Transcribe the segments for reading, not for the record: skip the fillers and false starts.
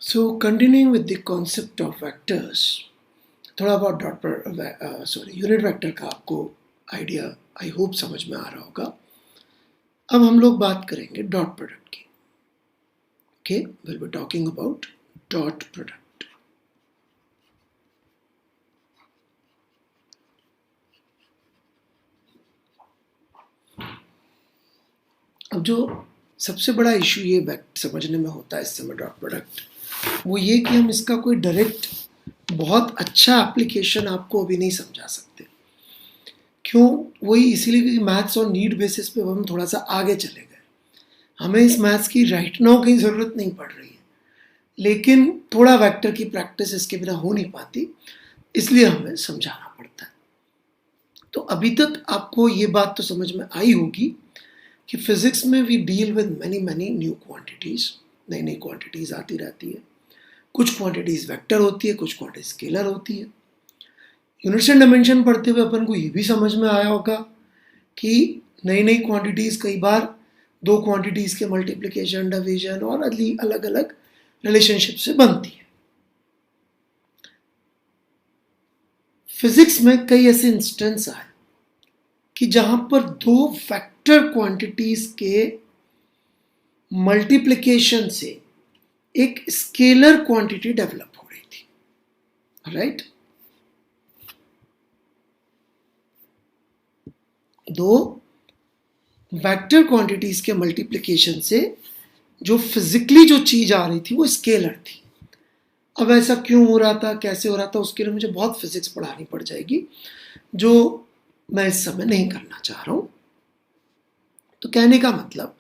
So continuing with the concept of vectors, थोड़ा बहुत unit vector का आपको आइडिया आई होप समझ में आ रहा होगा। अब हम लोग बात करेंगे डॉट प्रोडक्ट की। Okay, will be talking about dot product. अब जो सबसे बड़ा इशू ये वेक्ट समझने में होता है इस समय डॉट प्रोडक्ट, वो ये कि हम इसका कोई डायरेक्ट बहुत अच्छा एप्लीकेशन आपको अभी नहीं समझा सकते। क्यों? वही इसीलिए कि मैथ्स और नीड बेसिस पे हम थोड़ा सा आगे चले गए। हमें इस मैथ्स की राइट नाउ की ज़रूरत नहीं पड़ रही है, लेकिन थोड़ा वेक्टर की प्रैक्टिस इसके बिना हो नहीं पाती, इसलिए हमें समझाना पड़ता है। तो अभी तक आपको ये बात तो समझ में आई होगी कि फिजिक्स में we deal with many many new quantities, नई नई क्वांटिटीज़ आती रहती है। कुछ क्वांटिटीज़ वेक्टर होती है, कुछ क्वांटिटीज स्केलर होती है। यूनिट्स एंड डायमेंशन पढ़ते हुए अपन को ये भी समझ में आया होगा कि नई नई क्वांटिटीज़ कई बार दो क्वांटिटीज़ के मल्टीप्लिकेशन, डिवीजन और अलग अलग रिलेशनशिप से बनती है। फिजिक्स में कई ऐसे इंस्टेंस आए कि जहां पर दो वेक्टर क्वांटिटीज़ के मल्टीप्लिकेशन से एक स्केलर क्वांटिटी डेवलप हो रही थी, राइट? दो वेक्टर क्वांटिटीज के मल्टीप्लिकेशन से जो फिजिकली जो चीज आ रही थी वो स्केलर थी। अब ऐसा क्यों हो रहा था, कैसे हो रहा था, उसके लिए मुझे बहुत फिजिक्स पढ़ानी पड़ जाएगी, जो मैं इस समय नहीं करना चाह रहा हूं। तो कहने का मतलब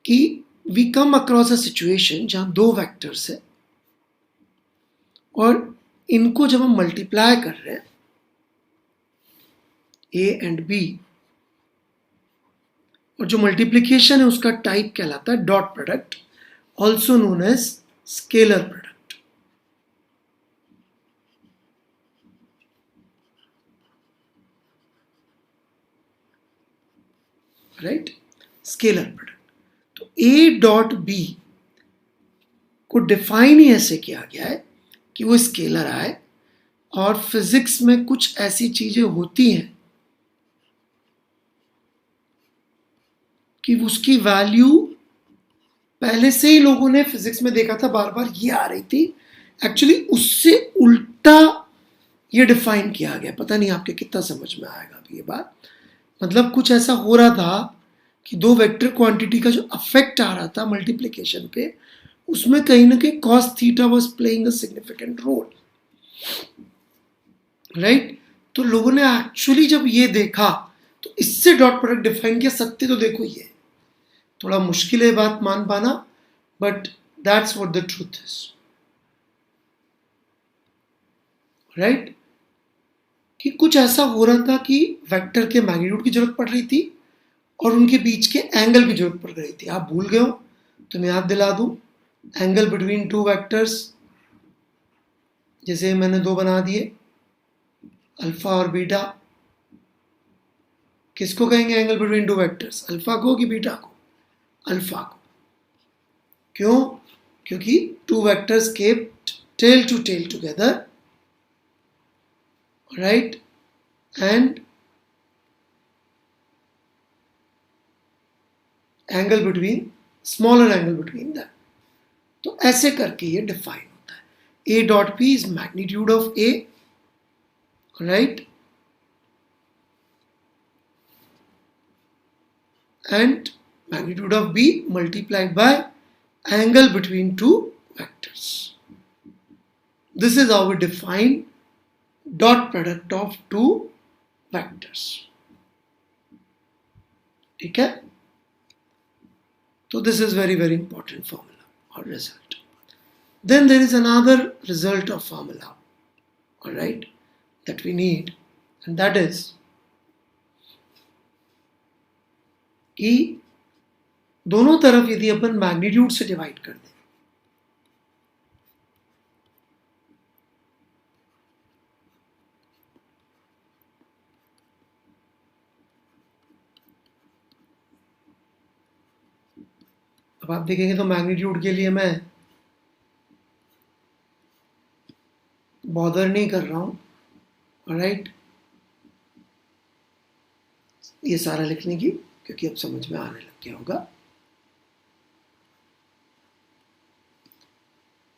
कि we come across a situation जहां दो वेक्टर्स है और इनको जब हम मल्टीप्लाई कर रहे हैं ए एंड बी, और जो मल्टीप्लिकेशन है उसका टाइप कहलाता है dot product, also known as scalar product, right? Scalar product. तो ए डॉट बी को डिफाइन ही ऐसे किया गया है कि वो स्केलर आए, और फिजिक्स में कुछ ऐसी चीजें होती हैं कि उसकी वैल्यू पहले से ही लोगों ने फिजिक्स में देखा था, बार बार ये आ रही थी, एक्चुअली उससे उल्टा ये डिफाइन किया गया। पता नहीं आपके कितना समझ में आएगा अभी ये बात। मतलब कुछ ऐसा हो रहा था कि दो वेक्टर क्वांटिटी का जो अफेक्ट आ रहा था मल्टीप्लिकेशन पे, उसमें कहीं ना कहीं cos theta was playing a significant role, right? तो लोगों ने एक्चुअली जब ये देखा तो इससे डॉट प्रोडक्ट डिफाइन किया। सत्य तो देखो, ये थोड़ा मुश्किल है बात मान पाना, but that's what the truth is, right? कि कुछ ऐसा हो रहा था कि वेक्टर के मैग्नीट्यूड की जरूरत पड़ रही थी और उनके बीच के एंगल की जरूरत पड़ रही थी। आप भूल गए हो तो मैं याद दिला दूं, एंगल बिटवीन टू वेक्टर्स, जैसे मैंने दो बना दिए, अल्फा और बीटा। किसको कहेंगे angle between two vectors? Alpha को कि बीटा को? अल्फा को। क्यों? क्योंकि two vectors kept tail to tail together, right? And angle between, smaller angle between that. तो ऐसे करके ये डिफाइन होता है। A dot B is magnitude of A, right? And magnitude of B multiplied by angle between two vectors. This is how we define dot product of two vectors. ठीक है? So this is very very important formula or result. Then there is another result of formula, all right, that we need, and that is कि दोनों तरफ यदि अपन magnitude से divide कर दें, अब आप देखेंगे तो मैग्नीट्यूड के लिए मैं बॉदर नहीं कर रहा हूँ, ऑलराइट, ये सारा लिखने की, क्योंकि अब समझ में आने लग गया होगा।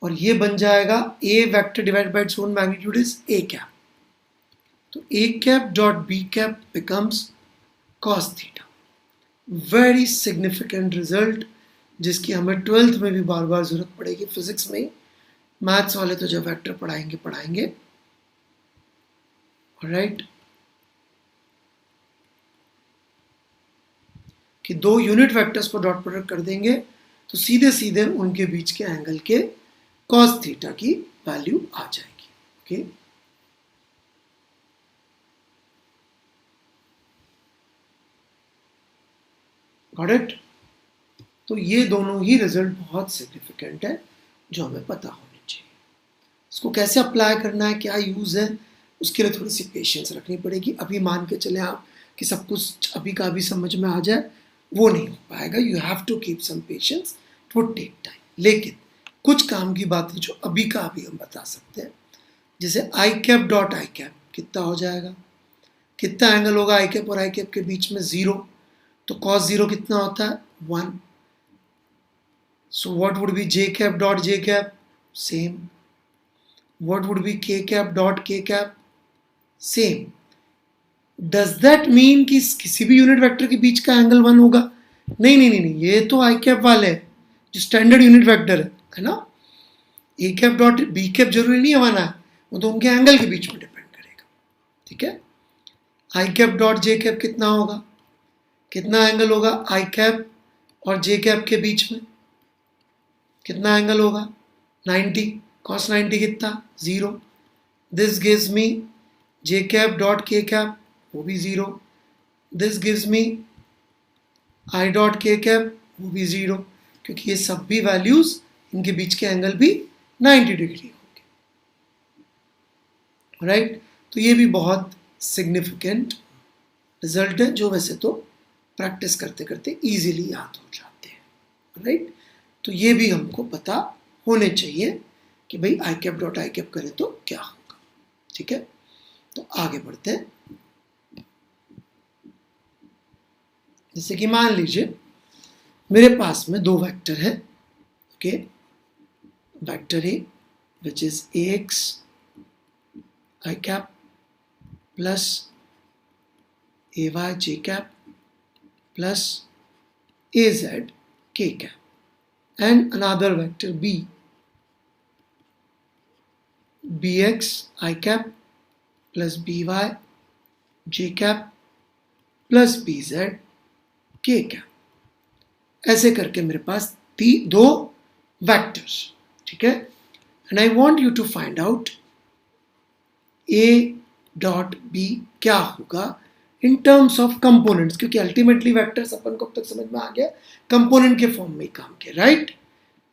और ये बन जाएगा A vector divide by its own magnitude is A cap. तो A cap dot B cap becomes cos theta. Very significant result, जिसकी हमें 12th में भी बार बार जरूरत पड़ेगी, फिजिक्स में। मैथ्स वाले तो जब वेक्टर पढ़ाएंगे, ऑलराइट, कि दो unit vectors co dot product कर देंगे तो सीधे सीधे उनके बीच के एंगल के कॉस थीटा की वैल्यू आ जाएगी। Okay, got it? तो ये दोनों ही रिजल्ट बहुत सिग्निफिकेंट है, जो हमें पता होने चाहिए। इसको कैसे अप्लाई करना है, क्या यूज है, उसके लिए थोड़ी सी पेशेंस रखनी पड़ेगी। अभी मान के चले आप कि सब कुछ अभी का अभी समझ में आ जाए, वो नहीं हो पाएगा। You have to keep some patience, it would take time. लेकिन कुछ काम की बातें जो अभी का अभी हम बता सकते हैं, जैसे आई कैप डॉट आई कैप कितना हो जाएगा, कितना एंगल होगा आई कैप और आई कैप के बीच में, 0। तो कॉस 0 कितना होता है, 1। So what would be J cap dot J cap, same. What would be K cap dot K cap, same. Does that mean कि किसी भी यूनिट वेक्टर के बीच का एंगल 1 होगा? नहीं नहीं नहीं नहीं, ये तो आई कैप वाले है जो स्टैंडर्ड यूनिट वेक्टर है ना। ए कैप डॉट बी कैप जरूरी नहीं है 1 है, वो तो उनके एंगल के बीच में डिपेंड करेगा। ठीक है, आई कैप डॉट जे कैप कितना होगा, कितना एंगल होगा आई कैप और जे कैप के बीच में, कितना एंगल होगा, 90। कॉस 90 कितना, 0। This gives me J cap dot K cap, वो भी 0। This gives me I dot K cap, वो भी 0, क्योंकि ये सब भी वैल्यूज, इनके बीच के एंगल भी 90 डिग्री होंगे, राइट। तो ये भी बहुत सिग्निफिकेंट रिजल्ट है, जो वैसे तो प्रैक्टिस करते करते इजीली याद हो जाते हैं, राइट। तो ये भी हमको पता होने चाहिए कि भाई आई कैप डॉट आई कैप करें तो क्या होगा। ठीक है, तो आगे बढ़ते हैं। जैसे कि मान लीजिए मेरे पास में दो वेक्टर है, okay, vector A which is A X I cap plus A Y J cap plus A Z K cap, and another vector B bx i cap plus by j cap plus bz k cap। ऐसे करके मेरे पास दो vectors, ठीक है। And I want you to find out a dot b क्या होगा in terms of components, क्योंकि ultimately vectors अपन को अब तक समझ में आ गया कंपोनेंट के फॉर्म में ही काम किया, राइट।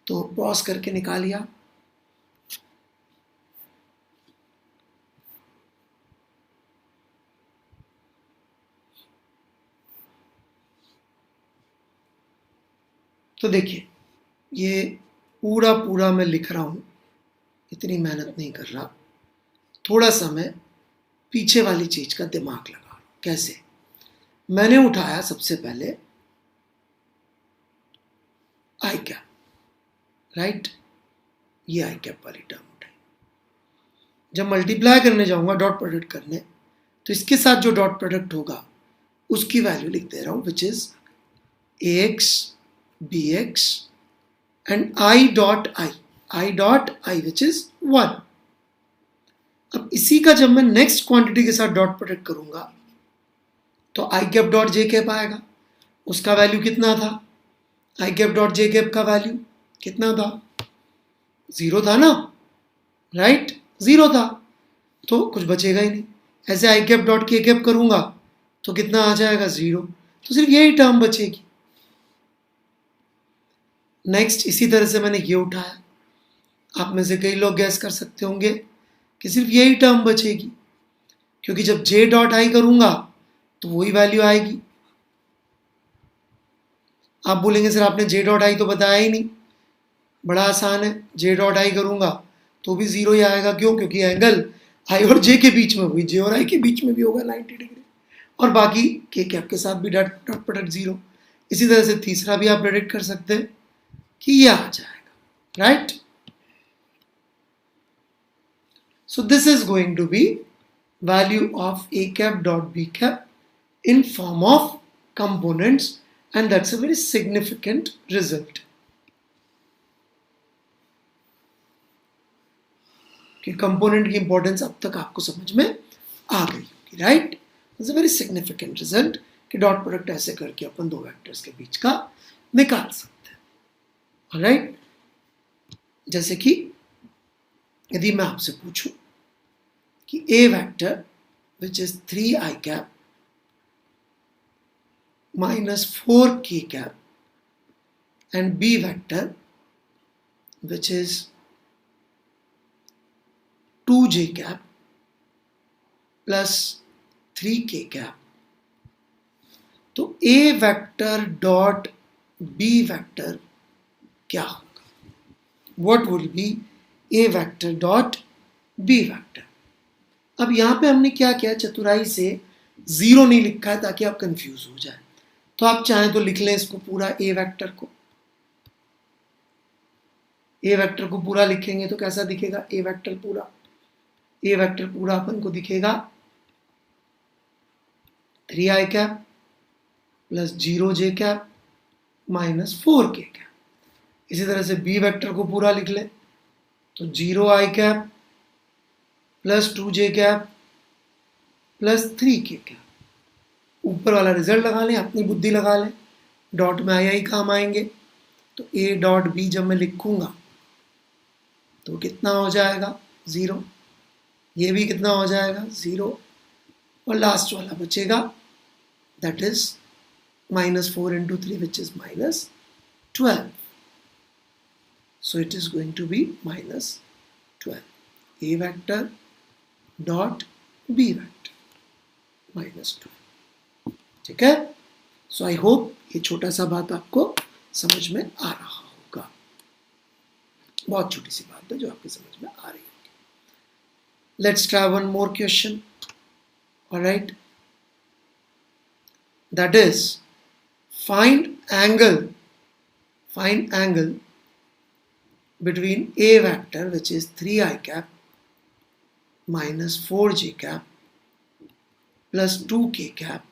तो पॉज करके निकालिया। तो देखिए ये पूरा मैं लिख रहा हूं, इतनी मेहनत नहीं कर रहा, थोड़ा सा मैं पीछे वाली चीज का दिमाग लगा रहा हूं। कैसे? मैंने उठाया सबसे पहले आई कैप, राइट, ये आई कैप वाली टर्म उठाई। जब मल्टीप्लाई करने जाऊंगा डॉट प्रोडक्ट करने, तो इसके साथ जो डॉट प्रोडक्ट होगा उसकी वैल्यू लिख दे रहा हूं, विच is A x bx and i dot i which is 1। अब इसी का जब मैं नेक्स्ट क्वांटिटी के साथ डॉट प्रोडक्ट करूंगा तो आई कैप डॉट जे कैप आएगा, उसका वैल्यू कितना था, आई कैप डॉट जे कैप का वैल्यू कितना था, 0 था ना, राइट, 0 था, तो कुछ बचेगा ही नहीं। ऐसे आई कैप डॉट के कैप करूंगा तो कितना आ जाएगा, 0, तो सिर्फ यही टर्म बचेगी। नेक्स्ट इसी तरह से मैंने ये उठाया, आप में से कई लोग गैस कर सकते होंगे कि सिर्फ यही टर्म बचेगी, क्योंकि जब जे डॉट आई करूंगा तो वही वैल्यू आएगी। आप बोलेंगे सर आपने जे डॉट आई तो बताया ही नहीं। बड़ा आसान है, जे डॉट आई करूंगा तो भी 0 ही आएगा। क्यों? क्योंकि एंगल आई और जे के बीच में हुई, जे और आई के बीच में भी होगा 90 डिग्री, और बाकी के कैप के साथ भी डॉट प्रोडक्ट 0। इसी तरह से तीसरा भी आप प्रेडिक्ट कर सकते हैं कि ये आ जाएगा, right. So this is going to be value of a cap dot b cap in form of components, and that's a very significant result. कि कंपोनेंट की इंपॉर्टेंस अब तक आपको समझ में आ गई होगी, right. It's a very significant result कि डॉट प्रोडक्ट ऐसे करके अपन दो वेक्टर्स के बीच का निकाल सकते हैं, राइट। जैसे कि यदि मैं आपसे पूछूं कि A vector which is 3i cap minus 4k cap and b vector which is 2j cap plus 3k cap, तो a vector dot b vector क्या होगा? What will be a vector dot b vector? अब यहां पे हमने क्या किया, चतुराई से 0 नहीं लिखा है ताकि आप कंफ्यूज हो जाए। तो आप चाहें तो लिख लें इसको पूरा, a वेक्टर को, a वेक्टर को पूरा लिखेंगे तो कैसा दिखेगा? a वेक्टर पूरा, a वेक्टर पूरा अपन को दिखेगा 3i cap plus 0j cap minus 4k cap। इसी तरह से b वेक्टर को पूरा लिख ले तो 0i cap plus 2j cap plus 3k cap। ऊपर वाला रिजल्ट लगा लें, अपनी बुद्धि लगा लें, डॉट में आई काम आएंगे। तो a डॉट b जब मैं लिखूंगा तो कितना हो जाएगा? 0। ये भी कितना हो जाएगा? 0। और लास्ट वाला बचेगा, that is -4 into 3 which is -12. So it is going to be -12. A vector dot b vector -12. ठीक है। सो आई होप ये छोटा सा बात आपको समझ में आ रहा होगा। बहुत छोटी सी बात है जो आपके समझ में आ रही होगी। Let's try one more question, alright, that is find angle between a vector which is 3i cap minus 4j cap plus 2k cap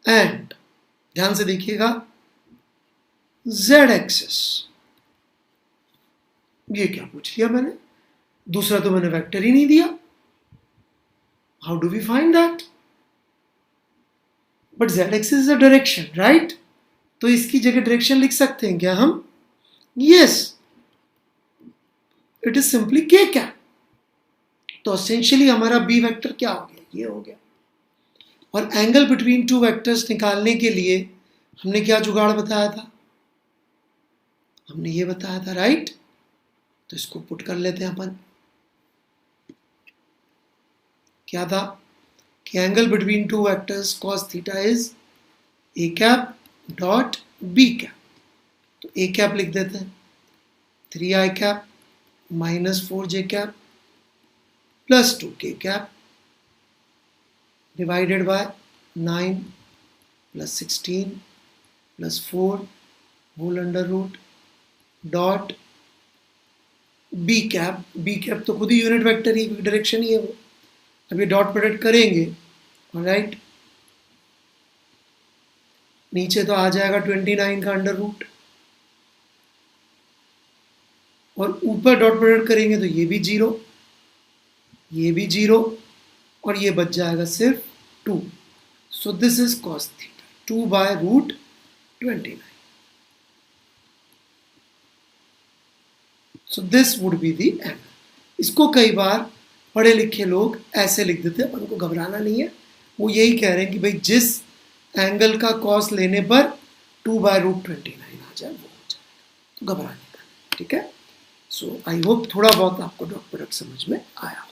and ध्यान से देखिएगा z एक्सिस। ये क्या पूछ लिया मैंने? दूसरा तो मैंने वेक्टर ही नहीं दिया। How do we find that? But z axis is a direction, right? तो इसकी जगह डायरेक्शन लिख सकते हैं क्या हम? Yes, it is simply k cap. तो एसेंशियली हमारा b वेक्टर क्या हो गया? ये हो गया। और एंगल बिटवीन टू वेक्टर्स निकालने के लिए हमने क्या जुगाड़ बताया था? हमने ये बताया था, राइट? तो इसको पुट कर लेते हैं अपन। क्या था कि angle between two vectors cos theta is a cap dot b cap. तो a कैप लिख देते हैं 3i cap minus 4j cap plus 2k cap divided by 9 plus 16 plus 4 whole under root dot b cap तो खुद ही unit vector ही, direction ही है वो। अब ये डॉट प्रोडक्ट करेंगे, ऑलराइट, नीचे तो आ जाएगा 29 का अंडर रूट, और ऊपर डॉट प्रोडक्ट करेंगे तो ये भी 0, ये भी 0, और ये बच जाएगा सिर्फ 2। So this is cos theta 2 by root 29। So this would be the angle. इसको कई बार पढ़े लिखे लोग ऐसे लिख देते हैं, अपन को घबराना नहीं है। वो यही कह रहे हैं कि भाई जिस एंगल का कॉस लेने पर 2 बाय रूट 29 आ जाए वो हो जाए, तो घबराने का, ठीक है। सो आई होप थोड़ा बहुत आपको डॉट प्रोडक्ट समझ में आया हो।